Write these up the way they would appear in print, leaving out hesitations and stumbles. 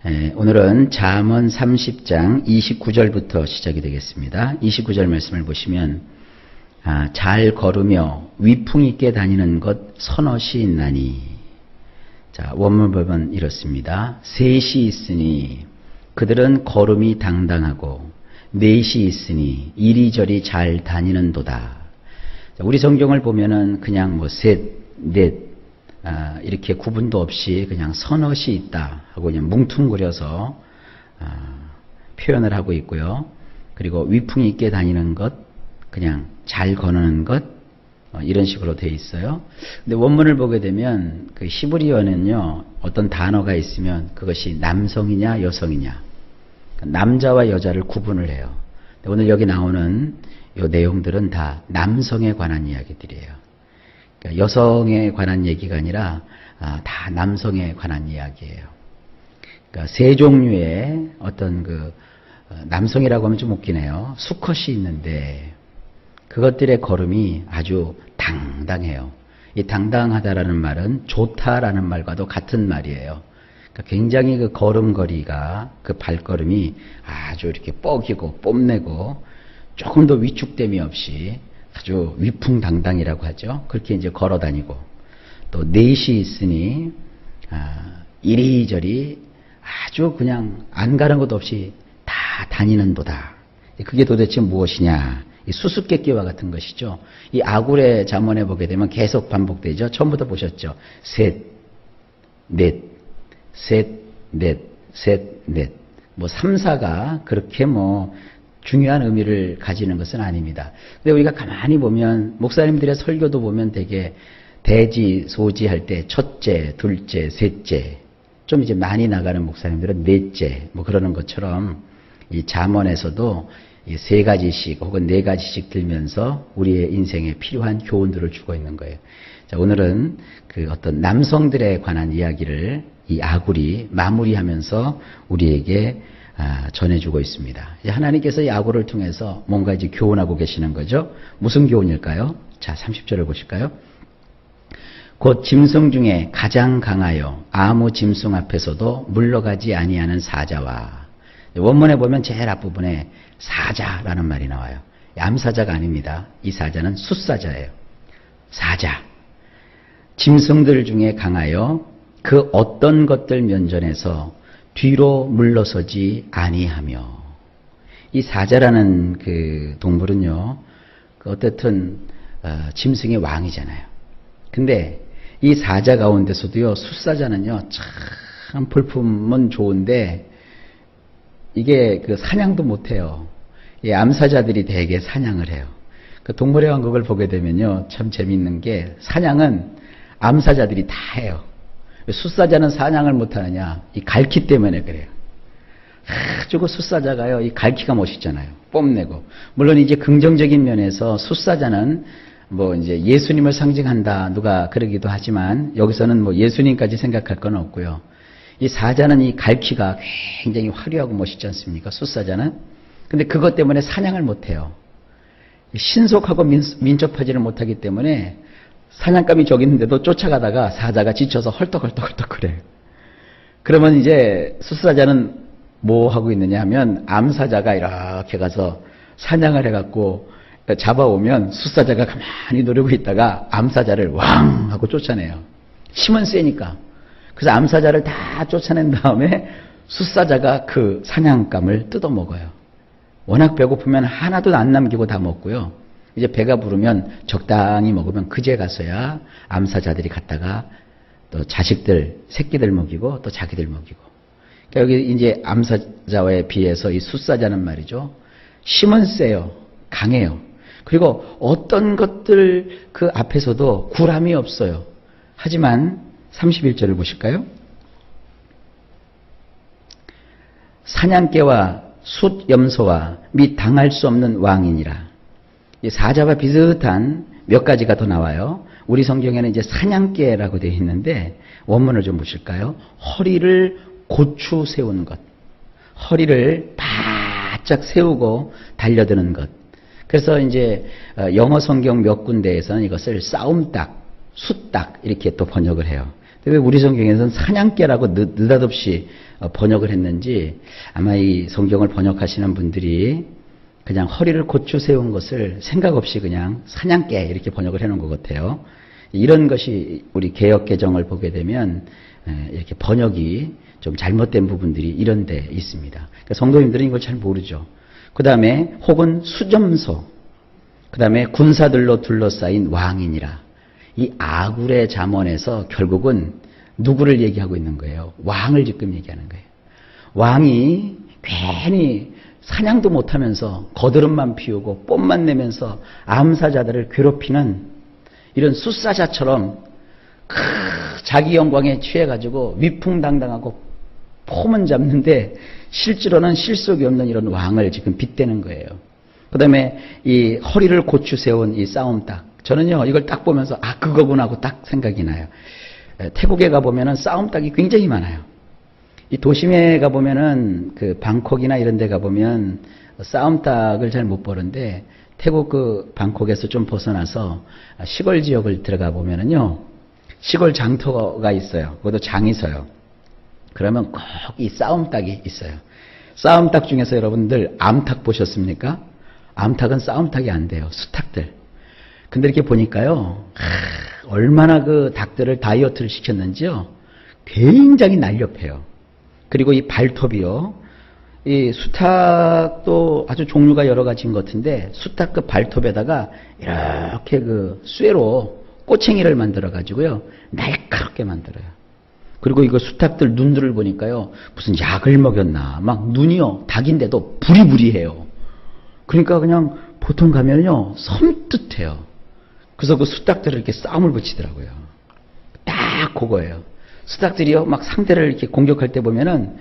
오늘은 잠언 30장 29절부터 시작이 되겠습니다. 29절 말씀을 보시면 잘 걸으며 위풍 있게 다니는 것 선엇이 있나니. 자, 원문 보면 이렇습니다. 셋이 있으니 그들은 걸음이 당당하고 넷이 있으니 이리저리 잘 다니는도다. 자, 우리 성경을 보면은 그냥 셋, 넷 이렇게 구분도 없이 그냥 선엇이 있다 하고 그냥 뭉퉁거려서 표현을 하고 있고요. 그리고 위풍이 있게 다니는 것, 그냥 잘 거는 것, 이런 식으로 되어 있어요. 근데 원문을 보게 되면 그 히브리어는요, 어떤 단어가 있으면 그것이 남성이냐 여성이냐, 남자와 여자를 구분을 해요. 근데 오늘 여기 나오는 이 내용들은 다 남성에 관한 이야기들이에요. 그러니까 여성에 관한 얘기가 아니라 다 남성에 관한 이야기예요. 그러니까 세 종류의 어떤 남성이라고 하면 좀 웃기네요. 수컷이 있는데 그것들의 걸음이 아주 당당해요. 이 당당하다라는 말은 좋다라는 말과도 같은 말이에요. 그러니까 굉장히 그 걸음걸이가, 그 발걸음이 아주 이렇게 뻐기고 뽐내고 조금 더 위축됨이 없이 아주 위풍당당이라고 하죠. 그렇게 이제 걸어 다니고, 또 넷이 있으니 이리저리 아주 그냥 안 가는 것 없이 다 다니는도다. 그게 도대체 무엇이냐? 이 수수께끼와 같은 것이죠. 이 아굴의 잠언에 보게 되면 계속 반복되죠. 처음부터 보셨죠. 셋, 넷, 셋, 넷, 셋, 넷. 3, 4가 그렇게 중요한 의미를 가지는 것은 아닙니다. 근데 우리가 가만히 보면 목사님들의 설교도 보면 되게 대지, 소지 할 때 첫째, 둘째, 셋째, 좀 이제 많이 나가는 목사님들은 넷째, 그러는 것처럼 이 잠언에서도 이 3가지씩 혹은 4가지씩 들면서 우리의 인생에 필요한 교훈들을 주고 있는 거예요. 자, 오늘은 그 어떤 남성들에 관한 이야기를 이 아굴이 마무리하면서 우리에게 전해주고 있습니다. 하나님께서 이 아굴을 통해서 뭔가 이제 교훈하고 계시는 거죠. 무슨 교훈일까요? 자, 30절을 보실까요? 곧 짐승 중에 가장 강하여 아무 짐승 앞에서도 물러가지 아니하는 사자와, 원문에 보면 제일 앞부분에 사자라는 말이 나와요. 암사자가 아닙니다. 이 사자는 숫사자예요. 사자. 짐승들 중에 강하여 그 어떤 것들 면전에서 뒤로 물러서지 아니하며. 이 사자라는 그 동물은요, 어쨌든 짐승의 왕이잖아요. 근데 이 사자 가운데서도요, 숫사자는요, 참 볼품은 좋은데 이게 사냥도 못해요. 이 암사자들이 대개 사냥을 해요. 그 동물의 왕국을 보게 되면요, 참 재밌는 게 사냥은 암사자들이 다 해요. 숫사자는 사냥을 못하느냐? 이 갈퀴 때문에 그래요. 아주 그 숫사자가요, 이 갈퀴가 멋있잖아요. 뽐내고. 물론 이제 긍정적인 면에서 숫사자는 이제 예수님을 상징한다, 누가 그러기도 하지만 여기서는 예수님까지 생각할 건 없고요. 이 사자는 이 갈퀴가 굉장히 화려하고 멋있지 않습니까? 숫사자는. 근데 그것 때문에 사냥을 못해요. 신속하고 민첩하지를 못하기 때문에 사냥감이 저기 있는데도 쫓아가다가 사자가 지쳐서 헐떡헐떡 그래요. 그러면 이제 숫사자는 뭐 하고 있느냐 하면 암사자가 이렇게 가서 사냥을 해갖고 잡아오면 숫사자가 가만히 노리고 있다가 암사자를 왕 하고 쫓아내요. 힘은 세니까. 그래서 암사자를 다 쫓아낸 다음에 숫사자가 그 사냥감을 뜯어먹어요. 워낙 배고프면 하나도 안 남기고 다 먹고요. 이제 배가 부르면 적당히 먹으면 그제 가서야 암사자들이 갔다가 또 자식들, 새끼들 먹이고 또 자기들 먹이고. 그러니까 여기 이제 암사자에 비해서 이 숫사자는 말이죠. 힘은 세요. 강해요. 그리고 어떤 것들 그 앞에서도 굴함이 없어요. 하지만 31절을 보실까요? 사냥개와 숫염소와 및 당할 수 없는 왕이니라. 이 사자와 비슷한 몇 가지가 더 나와요. 우리 성경에는 이제 사냥개라고 되어 있는데 원문을 좀 보실까요? 허리를 고추 세우는 것. 허리를 바짝 세우고 달려드는 것. 그래서 이제 영어 성경 몇 군데에서는 이것을 싸움닭, 숫닭 이렇게 또 번역을 해요. 왜 우리 성경에서는 사냥개라고 느닷없이 번역을 했는지 아마 이 성경을 번역하시는 분들이 그냥 허리를 고추 세운 것을 생각 없이 그냥 사냥개 이렇게 번역을 해놓은 것 같아요. 이런 것이 우리 개역 개정을 보게 되면 이렇게 번역이 좀 잘못된 부분들이 이런 데 있습니다. 그러니까 성도님들은 이걸 잘 모르죠. 그 다음에 혹은 수점소, 그 다음에 군사들로 둘러싸인 왕이니라. 이 아굴의 잠언에서 결국은 누구를 얘기하고 있는 거예요? 왕을 지금 얘기하는 거예요. 왕이 괜히 사냥도 못하면서 거드름만 피우고 뽐만 내면서 암사자들을 괴롭히는 이런 숫사자처럼 자기 영광에 취해가지고 위풍당당하고 폼은 잡는데 실제로는 실속이 없는 이런 왕을 지금 빗대는 거예요. 그 다음에 이 허리를 고추 세운 이 싸움닭. 저는요 이걸 딱 보면서 그거구나 하고 딱 생각이 나요. 태국에 가보면은 싸움닭이 굉장히 많아요. 이 도심에 가보면은 그 방콕이나 이런 데 가보면 싸움닭을 잘 못 보는데 태국 그 방콕에서 좀 벗어나서 시골 지역을 들어가 보면은요 시골 장터가 있어요. 그것도 장이 서요. 그러면 꼭 이 싸움닭이 있어요. 싸움닭 중에서 여러분들 암탉 보셨습니까? 암탉은 싸움닭이 안 돼요. 수탉들. 근데 이렇게 보니까요 얼마나 그 닭들을 다이어트를 시켰는지요 굉장히 날렵해요. 그리고 이 발톱이요 이 수탉도 아주 종류가 여러 가지인 것 같은데 수탉 그 발톱에다가 이렇게 그 쇠로 꼬챙이를 만들어 가지고요 날카롭게 만들어요. 그리고 이거 수탉들 눈들을 보니까요 무슨 약을 먹였나 막 눈이요 닭인데도 부리부리해요. 그러니까 그냥 보통 가면요 섬뜩해요. 그래서 그 수탉들을 이렇게 싸움을 붙이더라고요. 딱 그거예요. 수탉들이요 막 상대를 이렇게 공격할 때 보면은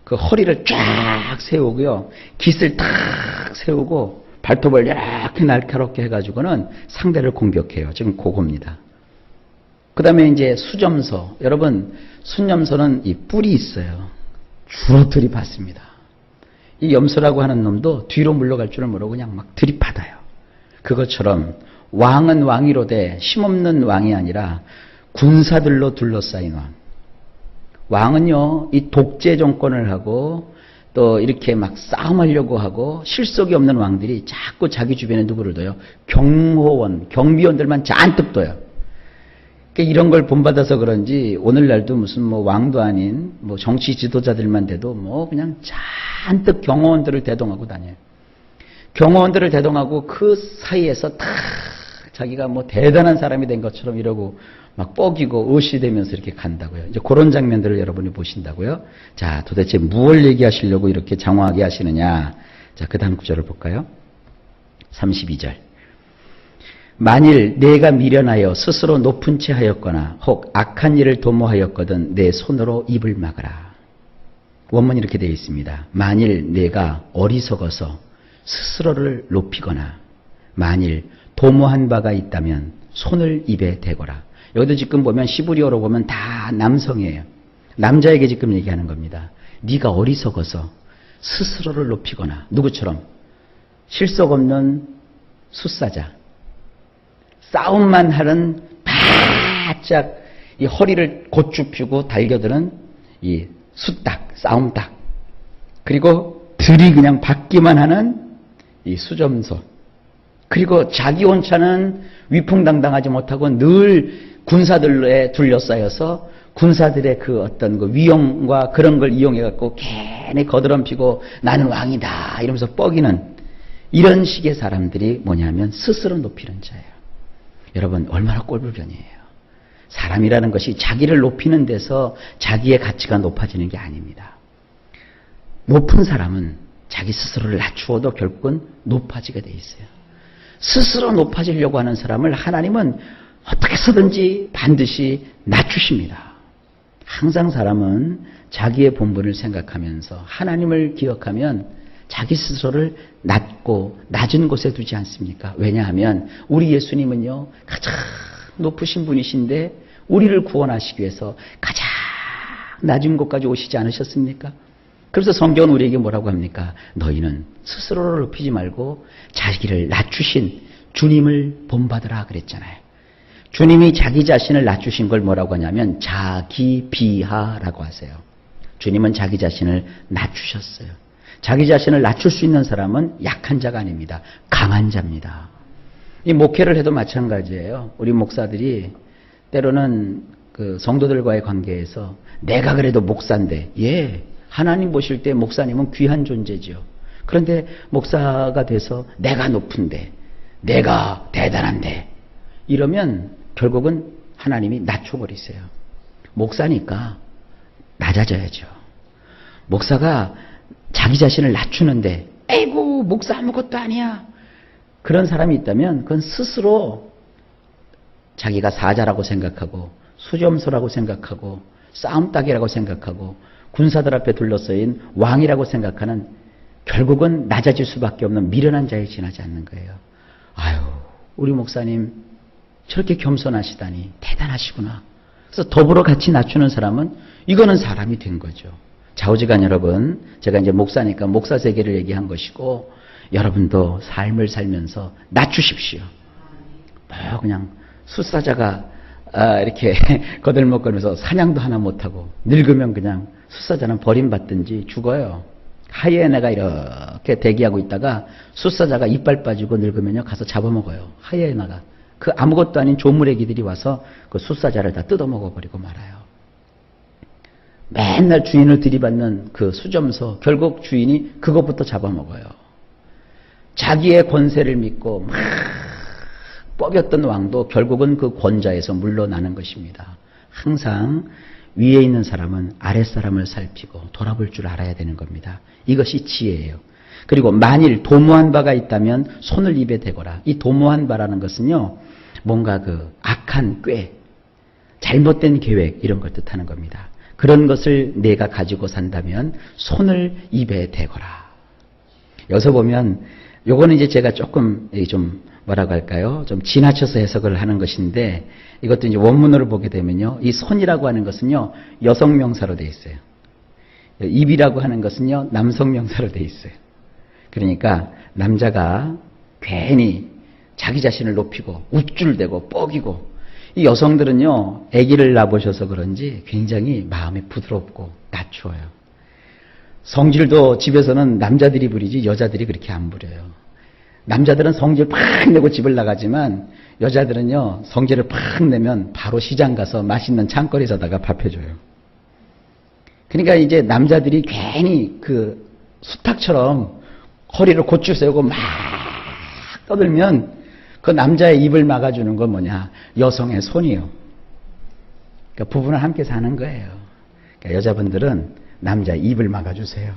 그 허리를 쫙 세우고요 깃을 탁 세우고 발톱을 이렇게 날카롭게 해가지고는 상대를 공격해요. 지금 그겁니다. 그 다음에 이제 수점소. 여러분 수염소는 이 뿔이 있어요. 주로 들이받습니다. 이 염소라고 하는 놈도 뒤로 물러갈 줄을 모르고 그냥 막 들이받아요. 그것처럼 왕은 왕이로되 힘없는 왕이 아니라 군사들로 둘러싸인 왕. 왕은요 이 독재 정권을 하고 또 이렇게 막 싸움하려고 하고 실속이 없는 왕들이 자꾸 자기 주변에 누구를 둬요? 경호원, 경비원들만 잔뜩 둬요. 그러니까 이런 걸 본받아서 그런지 오늘날도 무슨 뭐 왕도 아닌 뭐 정치 지도자들만 돼도 뭐 그냥 잔뜩 경호원들을 대동하고 다녀요. 경호원들을 대동하고 그 사이에서 다 자기가 뭐 대단한 사람이 된 것처럼 이러고 막 뻐기고 의시되면서 이렇게 간다고요. 이제 그런 장면들을 여러분이 보신다고요. 자, 도대체 무엇을 얘기하시려고 이렇게 장황하게 하시느냐. 자, 그 다음 구절을 볼까요? 32절. 만일 내가 미련하여 스스로 높은 채 하였거나 혹 악한 일을 도모하였거든 내 손으로 입을 막으라. 원문이 이렇게 되어 있습니다. 만일 내가 어리석어서 스스로를 높이거나 만일 도모한 바가 있다면 손을 입에 대거라. 여기도 지금 보면 시브리어로 보면 다 남성이에요. 남자에게 지금 얘기하는 겁니다. 네가 어리석어서 스스로를 높이거나 누구처럼 실속 없는 숫사자 싸움만 하는 바짝 이 허리를 고추 펴고 달겨드는 이 숫닭 싸움닭 그리고 들이 그냥 받기만 하는 이 수점소 그리고 자기 혼자는 위풍당당하지 못하고 늘 군사들에 둘러싸여서 군사들의 그 어떤 그 위용과 그런 걸 이용해갖고 괜히 거드럼피고 나는 왕이다 이러면서 뻐기는 이런 식의 사람들이 뭐냐면 스스로 높이는 자예요. 여러분 얼마나 꼴불견이에요. 사람이라는 것이 자기를 높이는 데서 자기의 가치가 높아지는 게 아닙니다. 높은 사람은 자기 스스로를 낮추어도 결국은 높아지게 돼 있어요. 스스로 높아지려고 하는 사람을 하나님은 어떻게 해서든지 반드시 낮추십니다. 항상 사람은 자기의 본분을 생각하면서 하나님을 기억하면 자기 스스로를 낮고 낮은 곳에 두지 않습니까? 왜냐하면 우리 예수님은요 가장 높으신 분이신데 우리를 구원하시기 위해서 가장 낮은 곳까지 오시지 않으셨습니까? 그래서 성경은 우리에게 뭐라고 합니까? 너희는 스스로를 높이지 말고 자기를 낮추신 주님을 본받으라 그랬잖아요. 주님이 자기 자신을 낮추신 걸 뭐라고 하냐면 자기 비하라고 하세요. 주님은 자기 자신을 낮추셨어요. 자기 자신을 낮출 수 있는 사람은 약한 자가 아닙니다. 강한 자입니다. 이 목회를 해도 마찬가지예요. 우리 목사들이 때로는 그 성도들과의 관계에서 내가 그래도 목사인데, 예, 하나님 보실 때 목사님은 귀한 존재죠. 그런데 목사가 돼서 내가 높은데, 내가 대단한데, 이러면 결국은 하나님이 낮춰버리세요. 목사니까 낮아져야죠. 목사가 자기 자신을 낮추는데, 에이구, 목사 아무것도 아니야. 그런 사람이 있다면 그건 스스로 자기가 사자라고 생각하고 수점소라고 생각하고 싸움닭이라고 생각하고 군사들 앞에 둘러싸인 왕이라고 생각하는 결국은 낮아질 수밖에 없는 미련한 자에 지나지 않는 거예요. 아유, 우리 목사님 저렇게 겸손하시다니 대단하시구나. 그래서 더불어 같이 낮추는 사람은 이거는 사람이 된 거죠. 좌우지간 여러분, 제가 이제 목사니까 목사 세계를 얘기한 것이고 여러분도 삶을 살면서 낮추십시오. 뭐 그냥 숫사자가 이렇게 거들먹거리면서 사냥도 하나 못하고 늙으면 그냥 숫사자는 버림받든지 죽어요. 하이에나가 이렇게 대기하고 있다가 숫사자가 이빨 빠지고 늙으면요 가서 잡아먹어요. 하이에나가. 그 아무것도 아닌 조물애기들이 와서 그 숫사자를 다 뜯어먹어버리고 말아요. 맨날 주인을 들이받는 그 수점소, 결국 주인이 그것부터 잡아먹어요. 자기의 권세를 믿고 막 뻐겼던 왕도 결국은 그 권좌에서 물러나는 것입니다. 항상 위에 있는 사람은 아랫사람을 살피고 돌아볼 줄 알아야 되는 겁니다. 이것이 지혜예요. 그리고 만일 도모한 바가 있다면 손을 입에 대거라. 이 도모한 바라는 것은요, 뭔가 그 악한 꾀, 잘못된 계획 이런 걸 뜻하는 겁니다. 그런 것을 내가 가지고 산다면 손을 입에 대거라. 여기서 보면 요거는 이제 제가 조금 좀 뭐라고 할까요? 좀 지나쳐서 해석을 하는 것인데 이것도 이제 원문으로 보게 되면요. 이 손이라고 하는 것은요. 여성 명사로 되어 있어요. 입이라고 하는 것은요. 남성 명사로 되어 있어요. 그러니까 남자가 괜히 자기 자신을 높이고 우쭐대고 뻐기고 이 여성들은요. 아기를 낳으셔서 그런지 굉장히 마음이 부드럽고 낮추어요. 성질도 집에서는 남자들이 부리지 여자들이 그렇게 안 부려요. 남자들은 성질 팍 내고 집을 나가지만 여자들은요 성질을 팍 내면 바로 시장 가서 맛있는 장거리 사다가 밥 해줘요. 그러니까 이제 남자들이 괜히 그 수탉처럼 허리를 곧줄 세우고 막 떠들면 그 남자의 입을 막아주는 건 뭐냐? 여성의 손이요. 그러니까 부부는 함께 사는 거예요. 그러니까 여자분들은 남자 입을 막아주세요.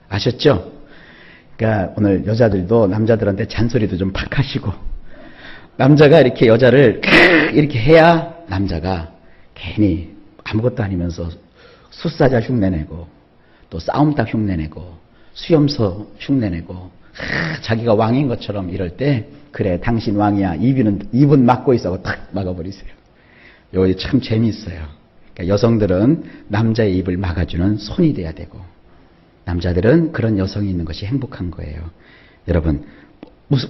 아셨죠? 그러니까 오늘 여자들도 남자들한테 잔소리도 좀 팍 하시고 남자가 이렇게 여자를 이렇게 해야 남자가 괜히 아무것도 아니면서 숫사자 흉내내고 또 싸움닭 흉내내고 수염소 흉내내고 자기가 왕인 것처럼 이럴 때 그래 당신 왕이야 입은 막고 있어 하고 탁 막아버리세요. 이거 참 재미있어요. 그러니까 여성들은 남자의 입을 막아주는 손이 돼야 되고 남자들은 그런 여성이 있는 것이 행복한 거예요. 여러분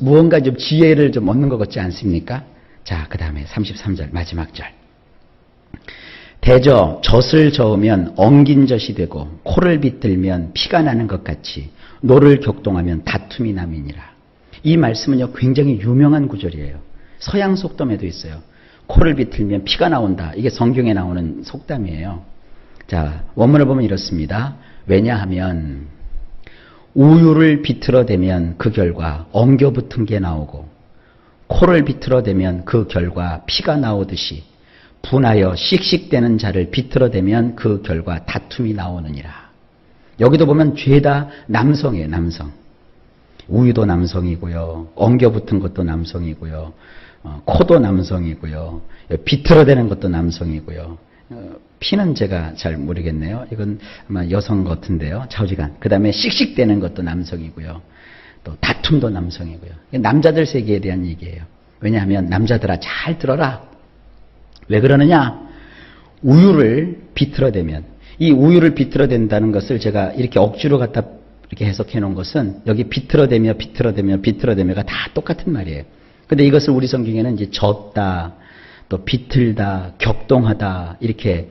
무언가 좀 지혜를 좀 얻는 것 같지 않습니까? 자, 그 다음에 33절 마지막 절. 대저 젖을 저으면 엉긴 젖이 되고 코를 비틀면 피가 나는 것 같이 노를 격동하면 다툼이 남이니라. 이 말씀은요 굉장히 유명한 구절이에요. 서양 속담에도 있어요. 코를 비틀면 피가 나온다. 이게 성경에 나오는 속담이에요. 자, 원문을 보면 이렇습니다. 왜냐하면 우유를 비틀어대면 그 결과 엉겨붙은 게 나오고 코를 비틀어대면 그 결과 피가 나오듯이 분하여 씩씩대는 자를 비틀어대면 그 결과 다툼이 나오느니라. 여기도 보면 죄다 남성이에요. 남성. 우유도 남성이고요. 엉겨붙은 것도 남성이고요. 코도 남성이고요. 비틀어대는 것도 남성이고요. 피는 제가 잘 모르겠네요. 이건 아마 여성 같은데요. 좌우지간. 그 다음에 씩씩대는 것도 남성이고요. 또 다툼도 남성이고요. 남자들 세계에 대한 얘기예요. 왜냐하면 남자들아 잘 들어라. 왜 그러느냐? 우유를 비틀어대면 이 우유를 비틀어댄다는 것을 제가 이렇게 억지로 갖다 이렇게 해석해 놓은 것은 여기 비틀어대며가 다 똑같은 말이에요. 근데 이것을 우리 성경에는 이제 졌다, 또 비틀다, 격동하다 이렇게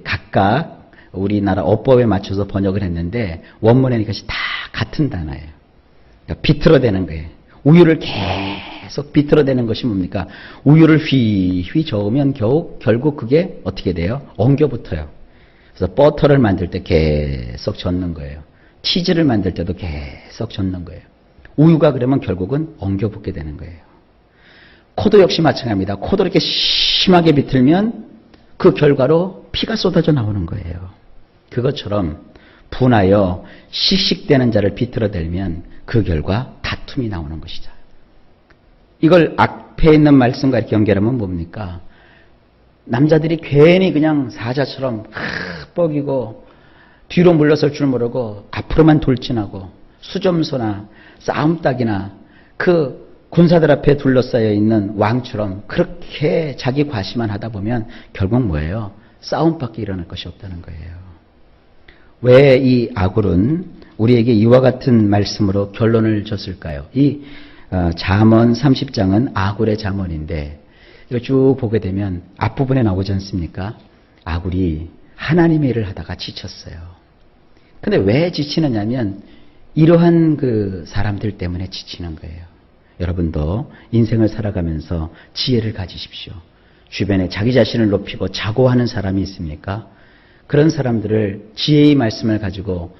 각각 우리나라 어법에 맞춰서 번역을 했는데 원문에는 이것이 다 같은 단어예요. 그러니까 비틀어대는 거예요. 우유를 계속 비틀어대는 것이 뭡니까? 우유를 휘휘 저으면 결국 그게 어떻게 돼요? 엉겨붙어요. 그래서 버터를 만들 때 계속 젓는 거예요. 치즈를 만들 때도 계속 젓는 거예요. 우유가 그러면 결국은 엉겨붙게 되는 거예요. 코도 역시 마찬가지입니다. 코도 이렇게 심하게 비틀면 그 결과로 피가 쏟아져 나오는 거예요. 그것처럼 분하여 씩씩대는 자를 비틀어대면 그 결과 다툼이 나오는 것이죠. 이걸 앞에 있는 말씀과 이렇게 연결하면 뭡니까? 남자들이 괜히 그냥 사자처럼 뻑이고 뒤로 물러설 줄 모르고 앞으로만 돌진하고 수점소나 싸움닭이나 그 군사들 앞에 둘러싸여 있는 왕처럼 그렇게 자기 과시만 하다 보면 결국 뭐예요? 싸움밖에 일어날 것이 없다는 거예요. 왜 이 아굴은 우리에게 이와 같은 말씀으로 결론을 줬을까요? 이 잠언 30장은 아굴의 잠언인데 이거 쭉 보게 되면 앞부분에 나오지 않습니까? 아굴이 하나님의 일을 하다가 지쳤어요. 근데 왜 지치느냐면 이러한 그 사람들 때문에 지치는 거예요. 여러분도 인생을 살아가면서 지혜를 가지십시오. 주변에 자기 자신을 높이고 자고하는 사람이 있습니까? 그런 사람들을 지혜의 말씀을 가지고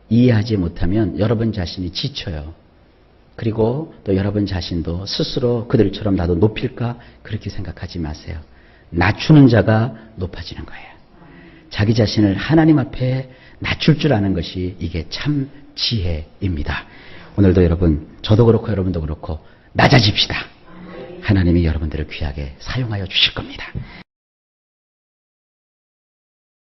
이해하지 못하면 여러분 자신이 지쳐요. 그리고 또 여러분 자신도 스스로 그들처럼 나도 높일까? 그렇게 생각하지 마세요. 낮추는 자가 높아지는 거예요. 자기 자신을 하나님 앞에 낮출 줄 아는 것이 이게 참 지혜입니다. 오늘도 여러분, 저도 그렇고 여러분도 그렇고 낮아집시다. 하나님이 여러분들을 귀하게 사용하여 주실 겁니다.